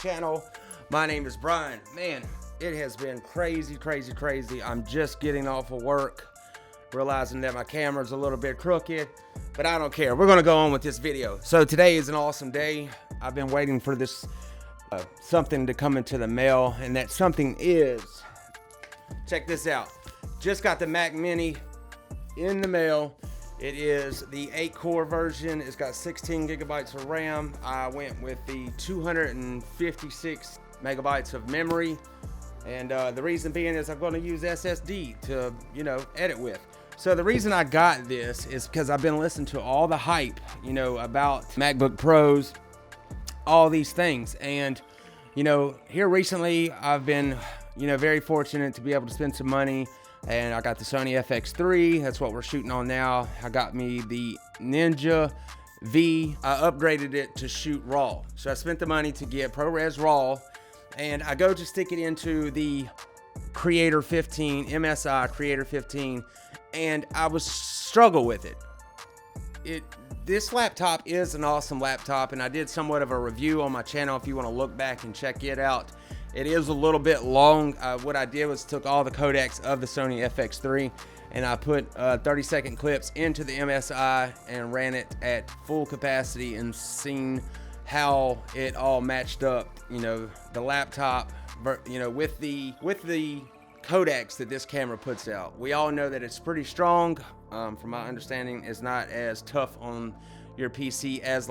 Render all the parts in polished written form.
channel. My name is Brian. Man, it has been crazy. I'm just getting off of work, realizing that my camera's a little bit crooked, but I don't care. We're gonna go on with this video. So today is an awesome day. I've been waiting for this something to come into the mail, and that something is, check this out. Just got the Mac Mini in the mail. It is the 8-core version. It's got 16 gigabytes of RAM. I went with the 256 megabytes of memory. And the reason being is I'm going to use SSD to, edit with. So the reason I got this is because I've been listening to all the hype, about MacBook Pros, all these things. And, here recently I've been, very fortunate to be able to spend some money. And I got the Sony FX3. That's what we're shooting on now. I got me the Ninja V. I upgraded it to shoot RAW. So I spent the money to get ProRes RAW. And I go to stick it into the Creator 15, MSI Creator 15. And I was struggle with it. This laptop is an awesome laptop. And I did somewhat of a review on my channel if you want to look back and check it out. It is a little bit long. What I did was took all the codecs of the Sony FX3 and I put 30-second clips into the MSI and ran it at full capacity and seen how it all matched up. The laptop, with the codecs that this camera puts out. We all know that it's pretty strong. From my understanding, it's not as tough on your PC as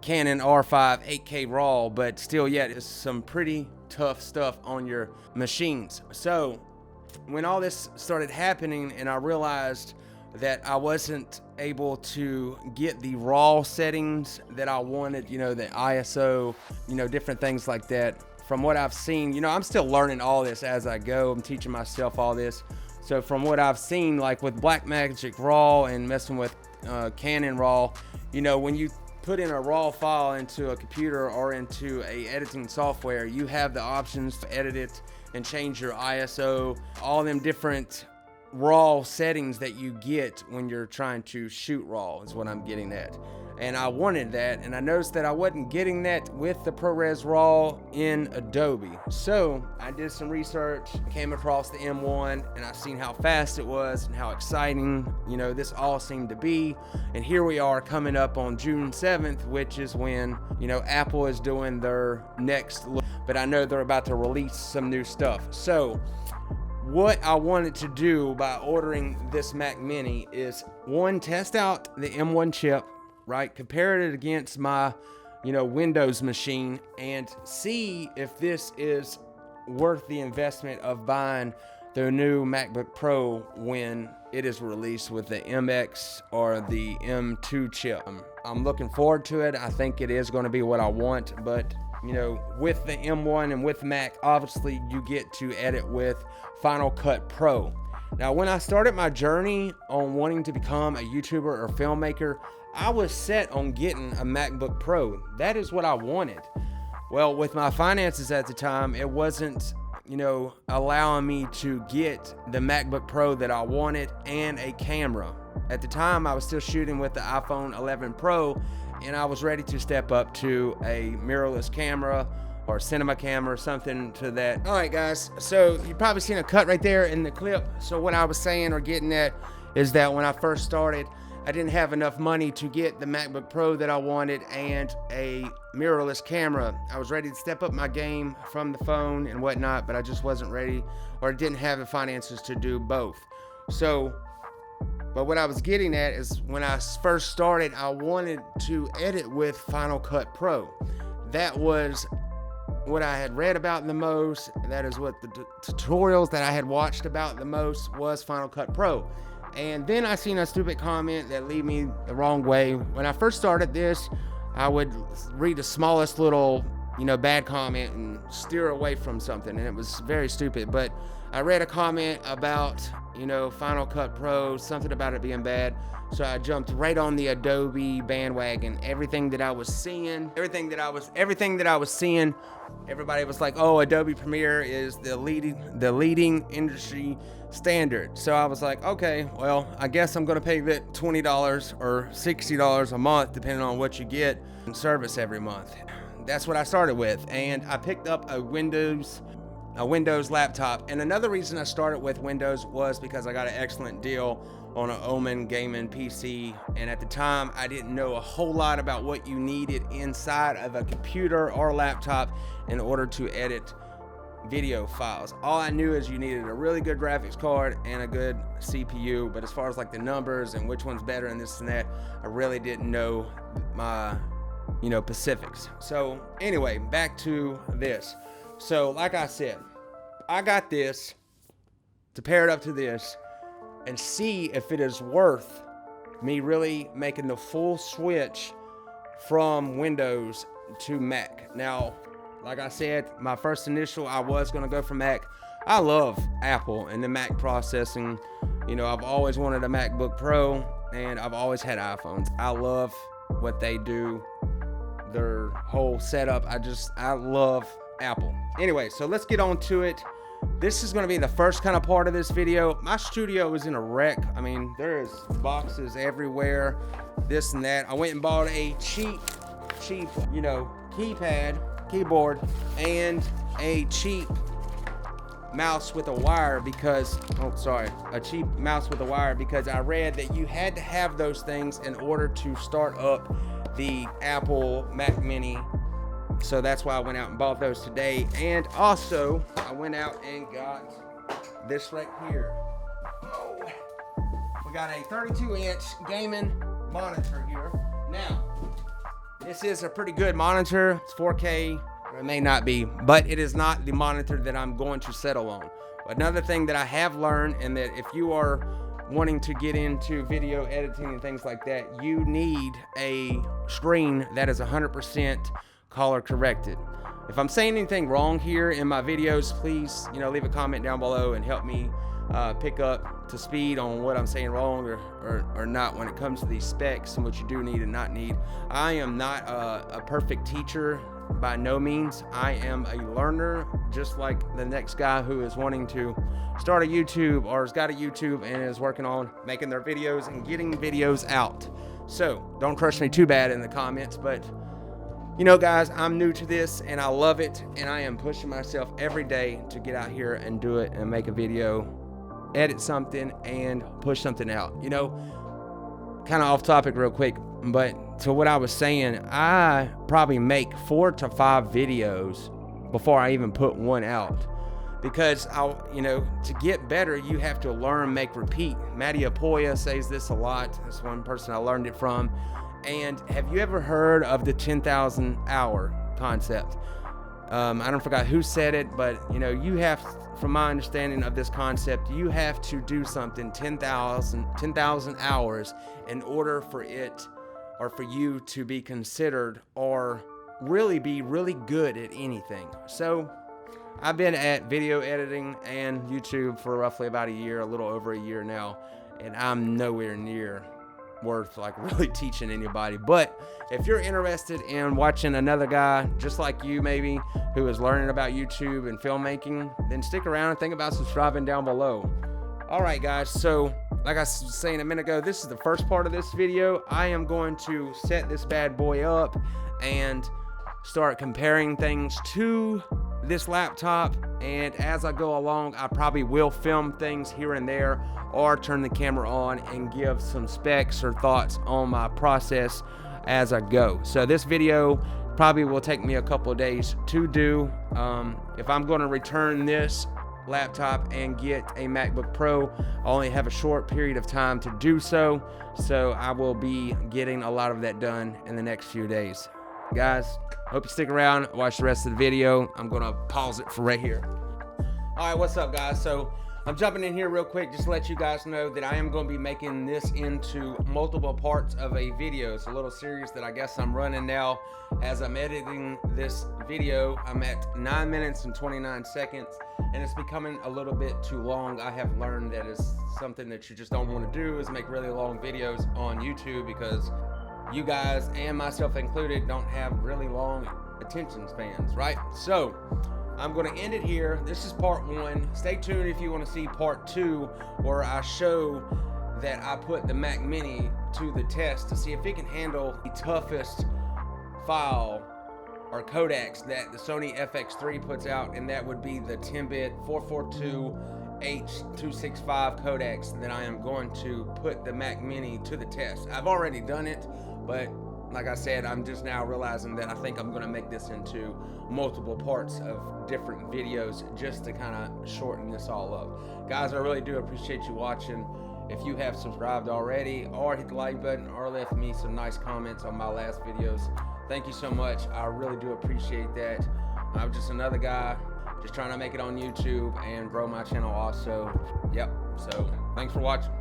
Canon R5 8K RAW, but still yet it's some pretty tough stuff on your machines. So when all this started happening and I realized that I wasn't able to get the RAW settings that I wanted, the ISO, different things like that. From what I've seen, I'm still learning all this as I go. I'm teaching myself all this. So from what I've seen, like with Blackmagic RAW and messing with Canon RAW, when you put in a raw file into a computer or into a editing software, you have the options to edit it and change your ISO, all them different raw settings that you get when you're trying to shoot raw is what I'm getting at. And I wanted that, and I noticed that I wasn't getting that with the ProRes RAW in Adobe. So I did some research, came across the M1, and I seen how fast it was and how exciting, this all seemed to be. And here we are coming up on June 7th, which is when, Apple is doing their next look. But I know they're about to release some new stuff. So what I wanted to do by ordering this Mac Mini is, one, test out the M1 chip, right? Compare it against my, Windows machine and see if this is worth the investment of buying the new MacBook Pro when it is released with the MX or the M2 chip. I'm looking forward to it. I think it is going to be what I want, but with the M1 and with Mac, obviously you get to edit with Final Cut Pro. Now, when I started my journey on wanting to become a YouTuber or filmmaker, I was set on getting a MacBook Pro. That is what I wanted. Well, with my finances at the time, it wasn't, allowing me to get the MacBook Pro that I wanted and a camera. At the time, I was still shooting with the iPhone 11 Pro, and I was ready to step up to a mirrorless camera or cinema camera or something to that. All right, guys, so you've probably seen a cut right there in the clip. So what I was saying or getting at is that when I first started, I didn't have enough money to get the MacBook Pro that I wanted and a mirrorless camera. I was ready to step up my game from the phone and whatnot, but I just wasn't ready or didn't have the finances to do both. So, but what I was getting at is when I first started, I wanted to edit with Final Cut Pro. That was what I had read about the most. That is what the tutorials that I had watched about the most was Final Cut Pro. And then I seen a stupid comment that lead me the wrong way. When I first started this, I would read the smallest little, bad comment and steer away from something, and it was very stupid. But I read a comment about, Final Cut Pro, something about it being bad. So I jumped right on the Adobe bandwagon. Everything that I was seeing, everybody was like, "Oh, Adobe Premiere is the leading industry standard." So I was like, okay, well, I guess I'm gonna pay that $20 or $60 a month, depending on what you get in service every month. that's what I started with. And I picked up a Windows laptop. And another reason I started with Windows was because I got an excellent deal on an Omen gaming PC. And at the time, I didn't know a whole lot about what you needed inside of a computer or laptop in order to edit video files. All I knew is you needed a really good graphics card and a good CPU, but as far as like the numbers and which one's better and this and that, I really didn't know my specifics. So anyway, back to this. So like I said, I got this to pair it up to this and see if it is worth me really making the full switch from Windows to Mac. Now, like I said, my first initial, I was going to go for Mac. I love Apple and the Mac processing. I've always wanted a MacBook Pro, and I've always had iPhones. I love what they do, their whole setup. I love Apple. Anyway, so let's get on to it. This is going to be the first kind of part of this video. My studio is in a wreck. I mean, there's boxes everywhere, this and that. I went and bought a cheap, keyboard and a cheap mouse with a wire because a cheap mouse with a wire because I read that you had to have those things in order to start up the Apple Mac Mini. So that's why I went out and bought those today. And also I went out and got this right here. We got a 32-inch gaming monitor here. Now, this is a pretty good monitor. It's 4K, or it may not be, but it is not the monitor that I'm going to settle on. Another thing that I have learned, and that if you are wanting to get into video editing and things like that, you need a screen that is 100% color corrected. If I'm saying anything wrong here in my videos, please, leave a comment down below and help me pick up to speed on what I'm saying wrong or not when it comes to these specs and what you do need and not need. I am not a perfect teacher by no means. I am a learner, just like the next guy who is wanting to start a YouTube or has got a YouTube and is working on making their videos and getting videos out. So don't crush me too bad in the comments, but guys, I'm new to this and I love it, and I am pushing myself every day to get out here and do it and make a video, edit something, and push something out. Kind of off topic real quick, but to what I was saying, I probably make 4 to 5 videos before I even put one out, because to get better, you have to learn, make, repeat. Matty Apoya says this a lot. That's one person I learned it from. And have you ever heard of the 10,000 hour concept? I forgot who said it, but you have, from my understanding of this concept, you have to do something 10,000 hours in order for it, or for you to be considered or really be really good at anything. So I've been at video editing and YouTube for roughly about a year, a little over a year now, and I'm nowhere near worth really teaching anybody. But if you're interested in watching another guy just like you, maybe, who is learning about YouTube and filmmaking, then stick around and think about subscribing down below. All right, guys, so like I was saying a minute ago, this is the first part of this video. I am going to set this bad boy up and start comparing things to this laptop, and as I go along, I probably will film things here and there or turn the camera on and give some specs or thoughts on my process as I go. So this video probably will take me a couple of days to do. If I'm going to return this laptop and get a MacBook Pro, I only have a short period of time to do so, so I will be getting a lot of that done in the next few days. Guys, hope you stick around, watch the rest of the video. I'm gonna pause it for right here. All right, what's up, guys? So I'm jumping in here real quick just to let you guys know that I am going to be making this into multiple parts of a video. It's a little series that I guess I'm running now. As I'm editing this video, I'm at 9 minutes and 29 seconds, and it's becoming a little bit too long. I have learned that it's something that you just don't want to do, is make really long videos on YouTube, because you guys, and myself included, don't have really long attention spans, right? So I'm going to end it here. This is part 1. Stay tuned if you want to see part 2, where I show that I put the Mac Mini to the test to see if it can handle the toughest file or codecs that the Sony FX3 puts out, and that would be the 10-bit 442H265 codecs that I am going to put the Mac Mini to the test. I've already done it, but like I said, I'm just now realizing that I think I'm going to make this into multiple parts of different videos just to kind of shorten this all up. Guys, I really do appreciate you watching. If you have subscribed already, or hit the like button, or left me some nice comments on my last videos, thank you so much. I really do appreciate that. I'm just another guy just trying to make it on YouTube and grow my channel also. Yep, so thanks for watching.